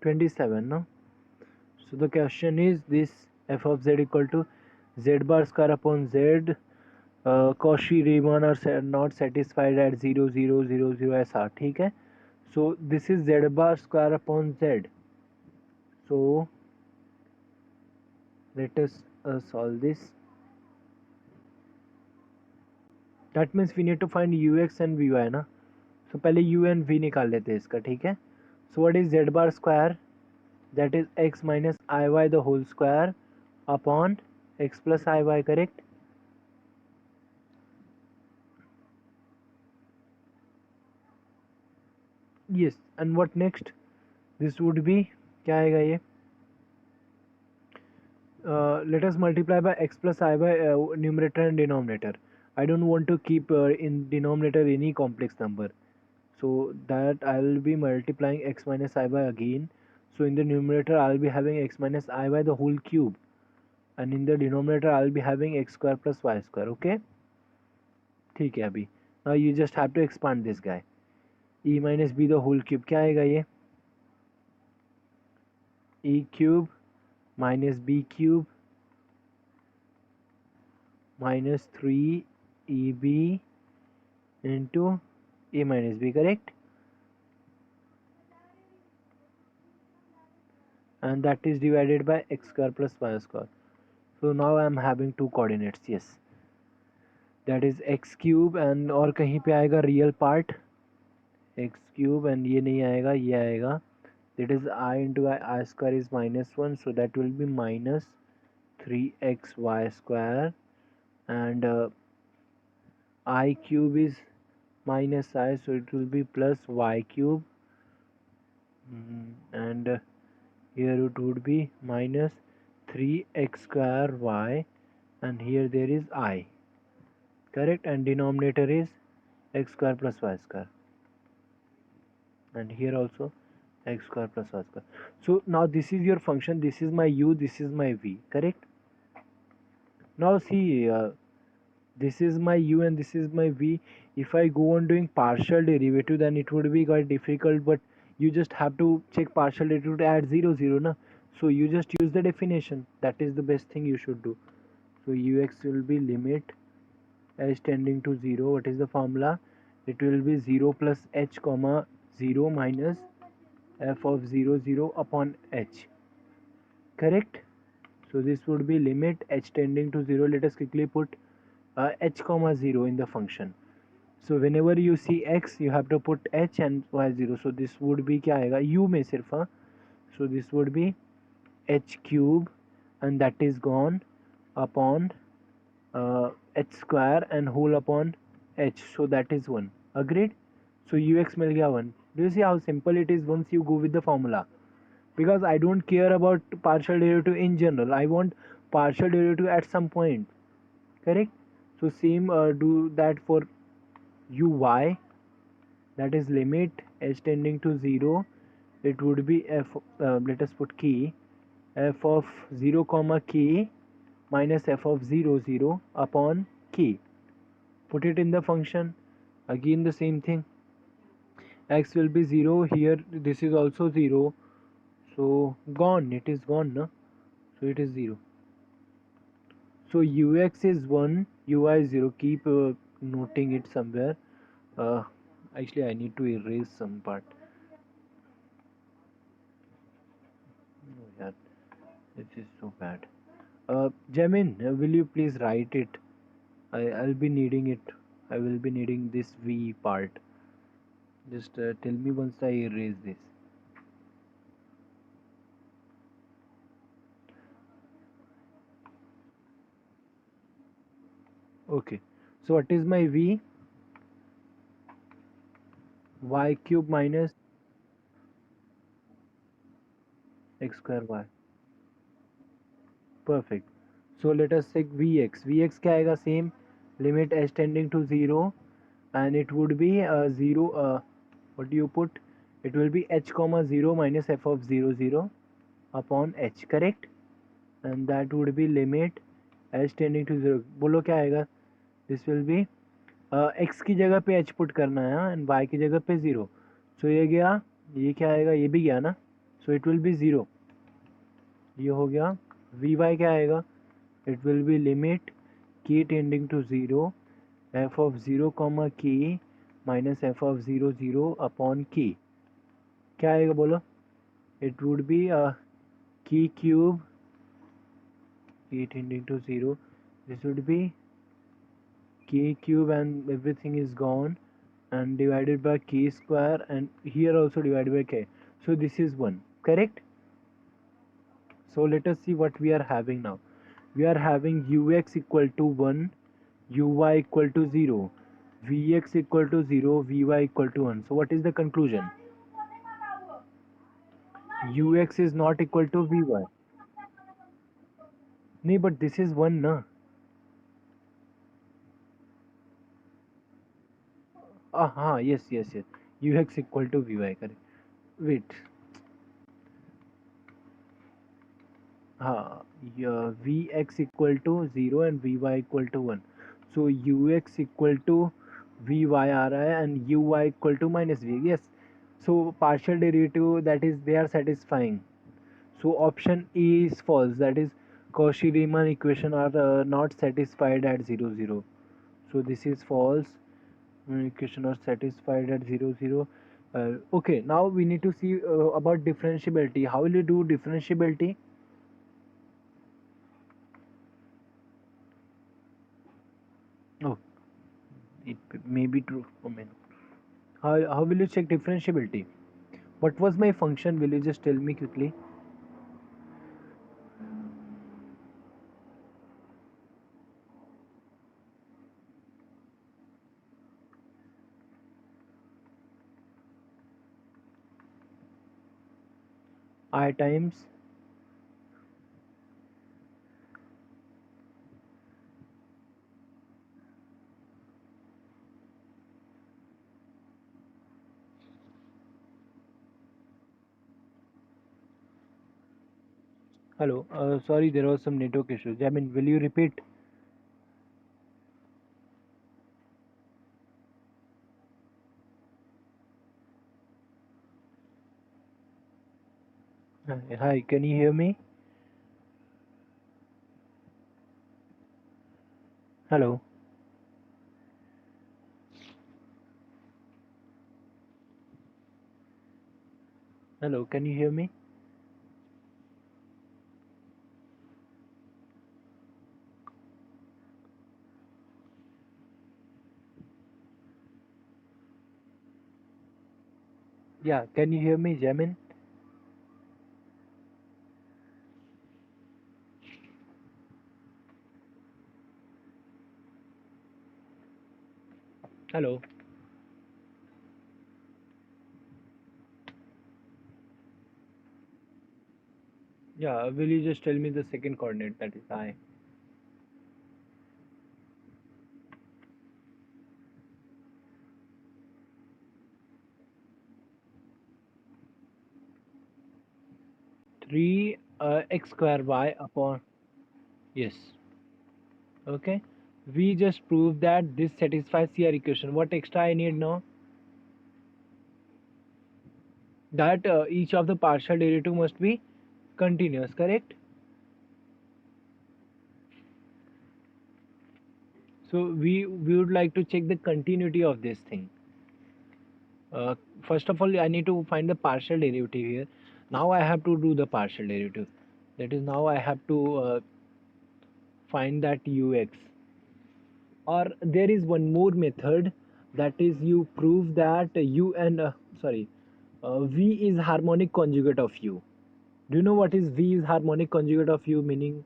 27, no? So the question is this f of z equal to z bar square upon z Cauchy Riemann are not satisfied at 0 0 0 0 ऐसा, ठीक है. So this is z bar square upon z. So let us solve this. That means we need to find ux and vy ना. So पहले u and v निकाल लेते हैं इसका, ठीक है. So what is z bar square? That is x minus iy the whole square upon x plus iy, correct? Yes. And what next? This would be, क्या आएगा ये? Let us multiply by x plus I by numerator and denominator. I don't want to keep in denominator any complex number, so that I will be multiplying x minus I by again. So in the numerator I will be having x minus I by the whole cube, and in the denominator I will be having x square plus y square. Okay, ठीक है अभी. Now you just have to expand this guy. E minus b the whole cube, क्या आएगा ये? E cube minus b cube minus 3 EB into a minus b, correct? And that is divided by x square plus y square. So now I am having two coordinates, yes, that is x cube, and और कहीं पे आएगा real part x cube, and ये नहीं आएगा, ये आएगा, that is I into I square is -1, so that will be minus 3xy square, and I cube is minus I, so it will be plus y cube, and here it would be minus 3x square y, and here there is I, correct, and denominator is x square plus y square, and here also x square plus y square. So now this is your function, this is my u, this is my v, correct. Now see, this is my u and this is my v. If I go on doing partial derivative, then it would be quite difficult, but you just have to check partial derivative at 0 0 na. So you just use the definition, that is the best thing you should do. So ux will be limit h tending to 0. What is the formula? It will be 0 plus h comma 0 minus f of 0 0 upon h, correct. So this would be limit h tending to 0. Let us quickly put h comma 0 in the function. So whenever you see x, you have to put h and y 0. So this would be क्या आएगा u में सिर्फ, हाँ. So this would be h cube, and that is gone upon h square and whole upon h, so that is 1. Agreed? So ux मिल गया 1. Do you see how simple it is once you go with the formula? Because I don't care about partial derivative in general, I want partial derivative at some point, correct. So same do that for uy, that is limit h tending to 0. It would be f, let us put key, f of 0 comma key minus f of 0 0 upon key. Put it in the function, again the same thing, x will be 0, here this is also 0, so gone, it is gone, no? So it is 0. So ux is 1, uy is 0. Keep noting it somewhere. Actually I need to erase some part. Oh yeah, this is so bad. Jamin, will you please write it? I'll be needing it. I will be needing this v part. Just tell me once I erase this. Okay, so what is my v? Y cube minus x square y. Perfect. So let us take vx. Vx क्या आएगा? Same, limit h tending to 0, and it would be 0. What do you put? It will be h comma 0 minus f of 0 0 upon h, correct. And that would be limit h tending to 0. बोलो क्या आएगा? This will be x की जगह पे h put करना है, and y की जगह पे 0. So ये गया, ये क्या आएगा? ये भी गया ना. So it will be 0. ये हो गया. वी वाई क्या आएगा? It will be limit k tending to 0 f of 0 comma k minus f of 0 0 upon k. क्या आएगा बोलो? It would be k cube, k tending to 0. This would be k cube and everything is gone and divided by k square, and here also divided by k. So this is 1, correct? So let us see what we are having now. We are having ux equal to 1, uy equal to 0, vx equal to 0, vy equal to 1. So what is the conclusion? ux is not equal to vy. No, but this is 1 na. Yes. ux equal to vy, correct. Wait. Vx equal to 0 and vy equal to 1. So ux equal to vy आ रहा है and uy equal to minus v. Yes. So partial derivative, that is they are satisfying. So option E is false. That is Cauchy-Riemann equation are not satisfied at 0 0. So this is false. Equation are satisfied at 0 0. Okay, now we need to see about differentiability. How will you do differentiability? Oh, it may be true. Oh man. How will you check differentiability? What was my function? Will you just tell me quickly? I times hello. Sorry, there was some network issues. I mean, will you repeat? Hi, can you hear me? Hello. Hello, can you hear me? Yeah, can you hear me, Jamin? Hello. Yeah, will you just tell me the second coordinate, that is I? Three x square y upon, yes. Okay. We just proved that this satisfies CR equation. What extra I need now? That each of the partial derivative must be continuous, correct? So we would like to check the continuity of this thing. uh, First of all, I need to find the partial derivative here. Now I have to do the partial derivative. That is, now I have to find that ux. Or there is one more method, that is you prove that u and v is harmonic conjugate of u. Do you know what is v is harmonic conjugate of u meaning?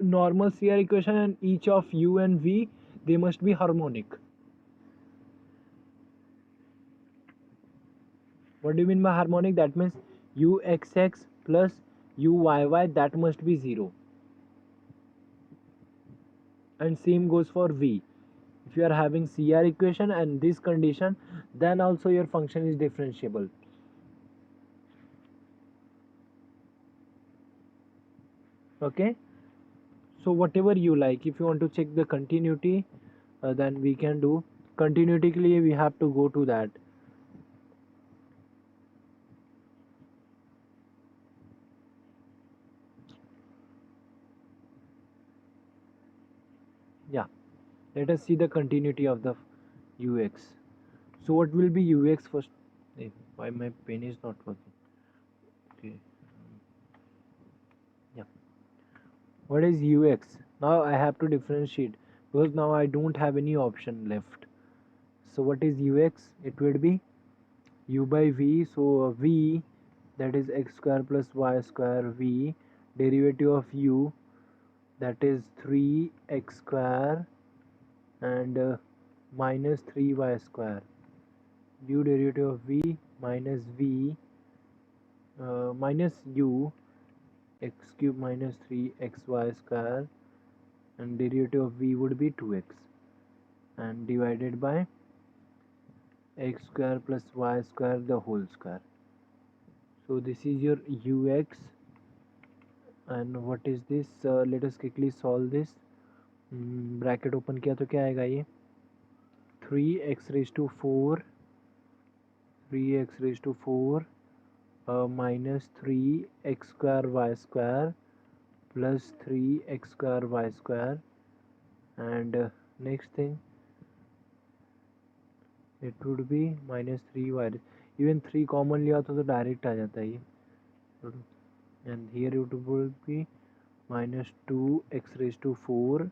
Normal CR equation, and each of u and v, they must be harmonic. What do you mean by harmonic? That means uxx plus uyy, that must be 0. And same goes for v. If you are having CR equation and this condition, then also your function is differentiable. Okay. So whatever you like, if you want to check the continuity, then we can do continuity के लिए we have to go to that. Yeah, let us see the continuity of the ux. So what will be ux first? Why my pen is not working? Okay. Yeah. What is ux? Now I have to differentiate because now I don't have any option left. So what is ux? It would be u by v. So v, that is x square plus y square, v derivative of u, that is 3x square, and minus 3y square, u derivative of v minus v, minus u, x cube minus 3xy square, and derivative of v would be 2x, and divided by x square plus y square the whole square. So this is your ux. And what is this? Let us quickly solve this. Bracket open किया तो क्या आएगा ये? 3x raised to 4 3x raised to 4 minus 3x square y square plus 3x square y square, and next thing it would be minus 3y. Even 3 common लिया तो direct आ जाता है ये. And here it would be minus 2x raised to 4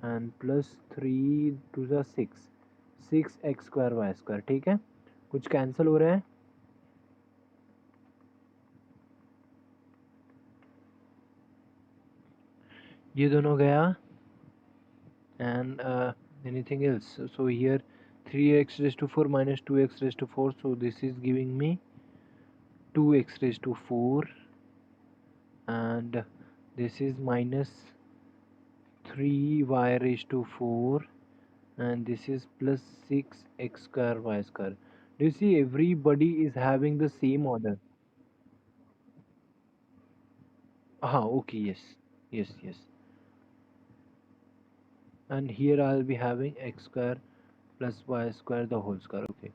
and plus 3 to the 6x square y square. ठीक है, कुछ cancel हो रहा है? ये दोनों गया, and anything else? So here 3x raised to 4 minus 2x raised to 4, so this is giving me 2x raised to 4, and this is minus 3y raised to 4, and this is plus 6x square y square. Do you see everybody is having the same order? Okay, yes. And here I'll be having x square plus y square the whole square. Okay,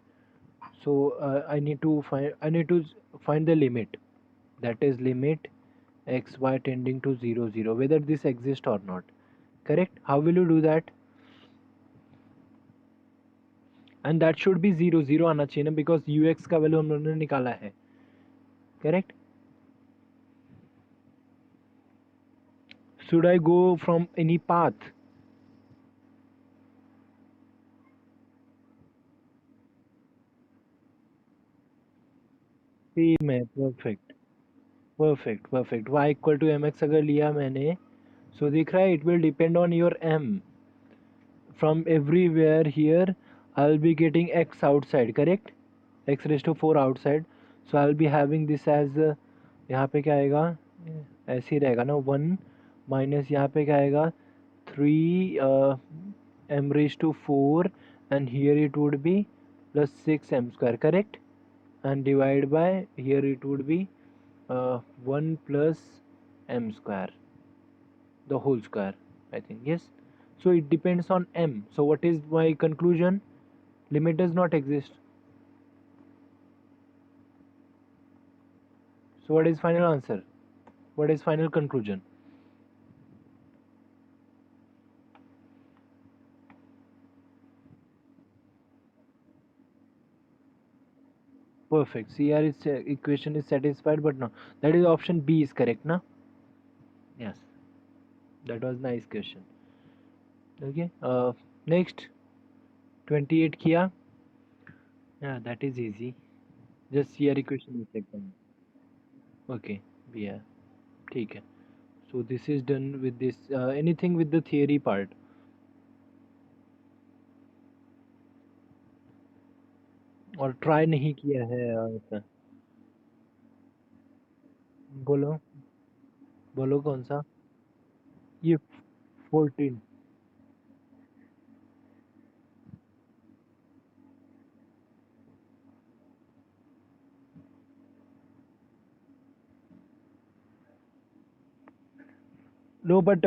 so I need to find the limit, that is limit x y tending to 0 0, whether this exists or not. Correct? How will you do that? And that should be 0 0 आना चाहिए ना, because ux का value हम लोगों ने निकाला है. Correct? Should I go from any path? Same है. Perfect. y equal to mx अगर लिया मैंने, so दिख रहा है it will depend on your m. From everywhere here I'll be getting x outside. Correct? x raised to 4 outside, so I'll be having this as यहाँ पे क्या आएगा? ऐसे ही रहेगा ना, 1 माइनस यहाँ पे क्या आएगा? 3 m raised to 4, and here it would be plus 6m square. Correct? And divide by, here it would be 1 plus m square the whole square, I think. Yes, so it depends on m. So what is my conclusion? Limit does not exist. So what is final answer? What is final conclusion? Perfect. CR is equation is satisfied, but no, that is option B is correct, na? Yes, that was nice question. Okay, next 28 किया. Yeah, that is easy. Just CR equation is check करना. Okay, yeah, ठीक है. So this is done with this. Anything with the theory part? और try नहीं किया है ऐसा? बोलो बोलो कौन सा? ये 14. नो बट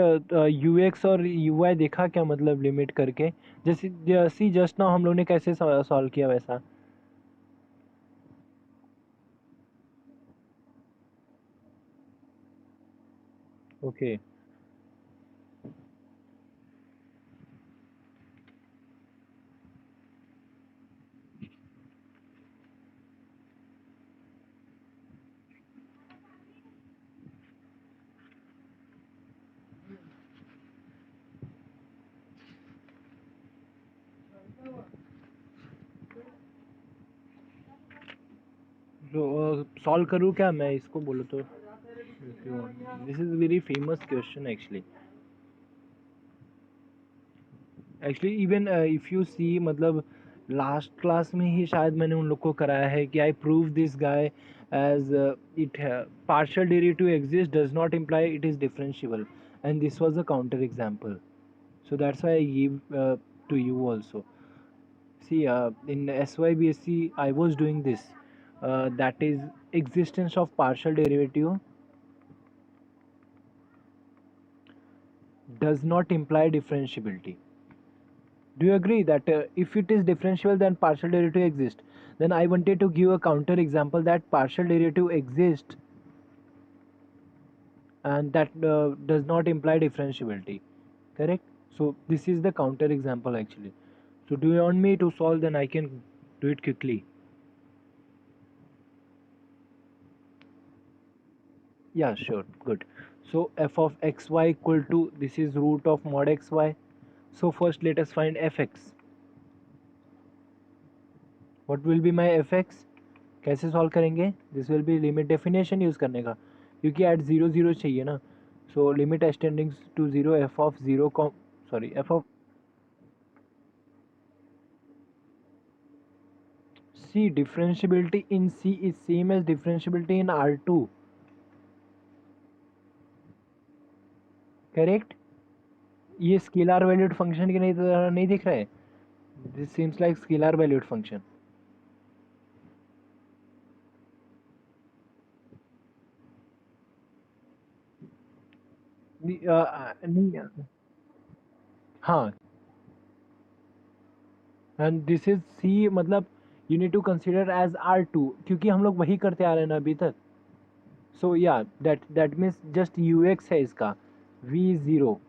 यूएक्स और यूआई देखा क्या मतलब लिमिट करके, जैसे जस्ट नाउ हम लोग ने कैसे सॉल्व किया वैसा। ओके तो सॉल्व करूँ क्या मैं इसको, बोलो तो। This is very famous question actually. Actually even if you see मतलब लास्ट क्लास में ही शायद मैंने उन लोग को कराया है कि I prove this guy as it partial derivative exist does not imply it is differentiable, and this was a counter example, so that's why I give to you also. See, in SYBSC I was doing this, that is existence of partial derivative does not imply differentiability. Do you agree that if it is differentiable then partial derivative exists? Then I wanted to give a counter example that partial derivative exists and that does not imply differentiability. Correct? So this is the counter example actually. So do you want me to solve, then I can do it quickly. Yeah, sure. Good. So f of xy equal to, this is root of mod xy. So first let us find fx. What will be my fx? कैसे solve करेंगे? This will be limit definition use करने का, क्योंकि at zero zero चाहिए ना. So limit extending to zero f of zero comma, sorry f of c, differentiability in c is same as differentiability in R two. Correct. ये scalar valued function की नहीं दिख रहा है? This seems like scalar valued function. नहीं. हाँ, and this is c मतलब you need to consider as are to, क्योंकि हम लोग वही करते आ रहे हैं ना अभी तक. सो या that means just u x है इसका, v is zero,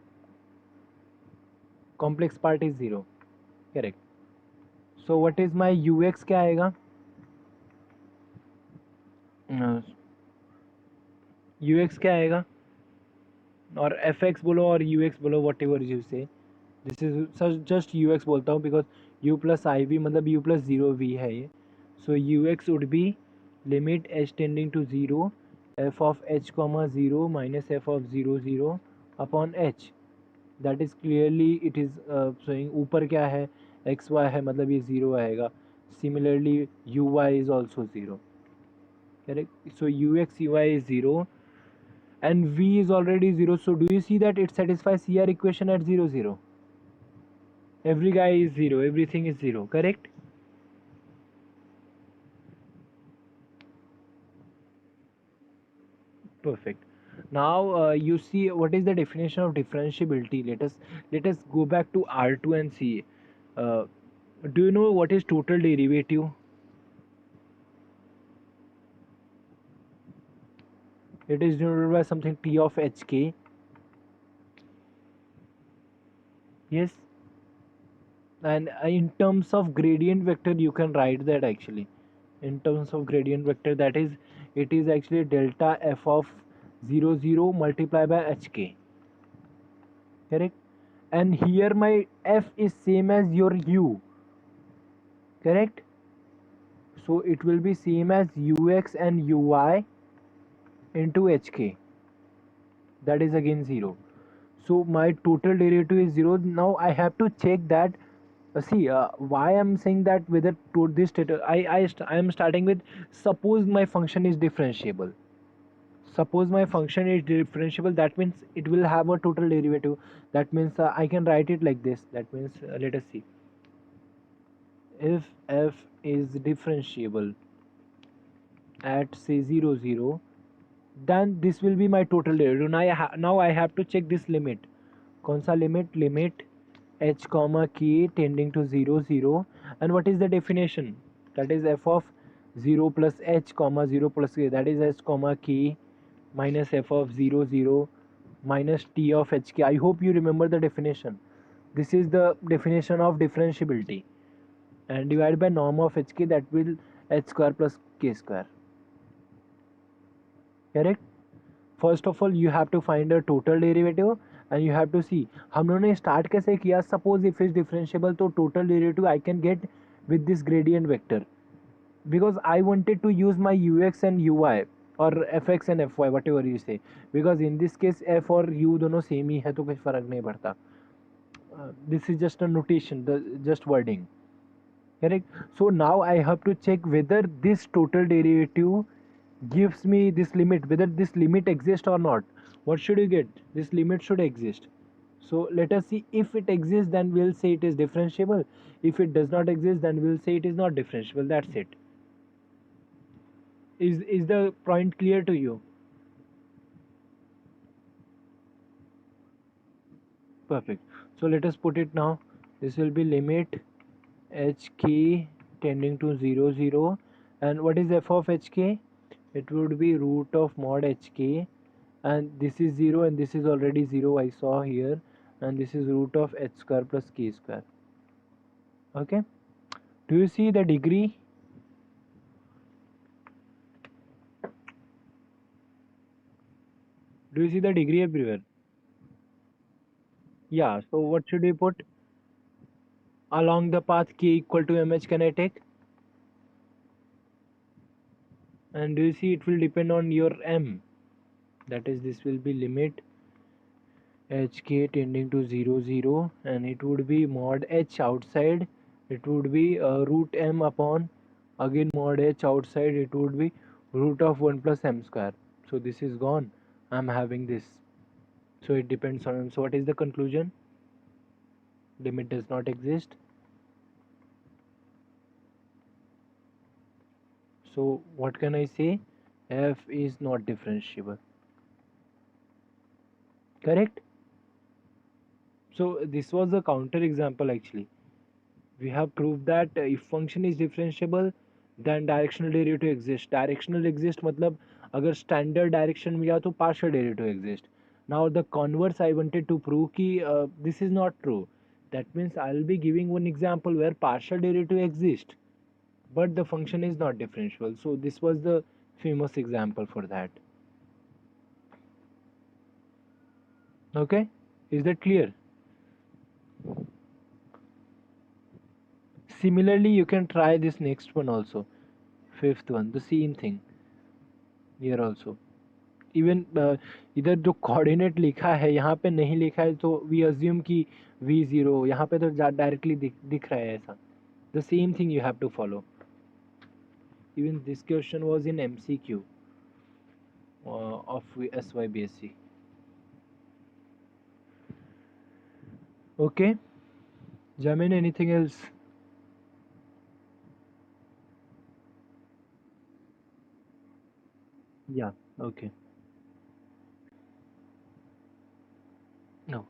complex part is zero. Correct. So what is my u x, क्या आएगा? यू एक्स क्या आएगा? और एफ एक्स बोलो और यू एक्स बोलो, whatever you say. This is sir just u x बोलता हूँ because u plus i v मतलब यू प्लस ज़ीरो वी है ये. So u x would be limit h tending to zero f of h comma zero minus f of zero zero upon h. That is clearly it is showing ऊपर क्या है, x Y है मतलब ये ज़ीरो आएगा. Similarly u y is also zero. Correct. So u x u y is zero and v is already 0, so do you see that it satisfies CR equation at 0 0? Every guy is 0, everything is 0. Correct. Perfect. Now you see what is the definition of differentiability. Let us go back to R2 and see, uh, do you know what is total derivative? It is denoted by something t of hk. Yes. And in terms of gradient vector you can write that actually. In terms of gradient vector, that is, it is actually delta f of 0 0 multiplied by hk. Correct. And here my f is same as your u. Correct. So it will be same as ux and uy into hk. That is again 0. So my total derivative is 0. Now I have to check that. See, why I'm saying that whether to this I am starting with, suppose my function is differentiable. Suppose my function is differentiable, that means it will have a total derivative. That means I can write it like this. That means let us see, if f is differentiable at say 0 0, then this will be my total derivative. Now I have to check this limit. कौन सा limit? Limit h comma k tending to 0 0, and what is the definition? That is f of 0 plus h comma 0 plus k, that is h comma k minus f of 0 0 minus t of hk. I hope you remember the definition. This is the definition of differentiability, and divided by norm of hk, that will h square plus k square. Correct? First of all, you have to find a total derivative and you have to see हम लोगों ने start कैसे किया. Suppose if it's differentiable, तो total derivative I can get with this gradient vector, because I wanted to use my ux and uy or fx and fy, whatever you say, because in this case f और u दोनों same ही है तो कोई फर्क नहीं पड़ता. This is just a notation, just wording. Correct? So now I have to check whether this total derivative gives me this limit, whether this limit exists or not. What should you get? This limit should exist. So let us see. If it exists, then we'll say it is differentiable. If it does not exist, then we'll say it is not differentiable. That's it. Is the point clear to you? Perfect. So let us put it now. This will be limit hk tending to 0 0, and what is f of hk? It would be root of mod hk, and this is 0 and this is already 0, I saw here, and this is root of h square plus k square. Okay, do you see the degree? Do you see the degree everywhere? Yeah, so what should we put along the path k equal to mh? Can I take? And do you see it will depend on your m, that is this will be limit hk tending to 0 0, and it would be mod h outside, it would be root m upon again mod h outside, it would be root of 1 plus m square. So this is gone, I'm having this. So it depends on m. So what is the conclusion? Limit does not exist. So what can I say? F is not differentiable. Correct? So this was the counter example actually. We have proved that if function is differentiable, then directional derivative exists. Directional exist मतलब अगर standard direction में जाओ तो partial derivative exist. Now the converse I wanted to prove कि this is not true. That means I'll be giving one example where partial derivative exists, but the function is not differentiable. So this was the famous example for that. Okay, is that clear? Similarly, you can try this next one also. Fifth one, the same thing here also. Even इधर जो coordinate लिखा है यहाँ पे नहीं लिखा है, तो वी अज्यूम कि v0 यहाँ पे तो डायरेक्टली दिख रहा है ऐसा. The same thing you have to follow. Even this question was in MCQ of SYBSC. Okay, Jamin, anything else? Yeah, okay. No.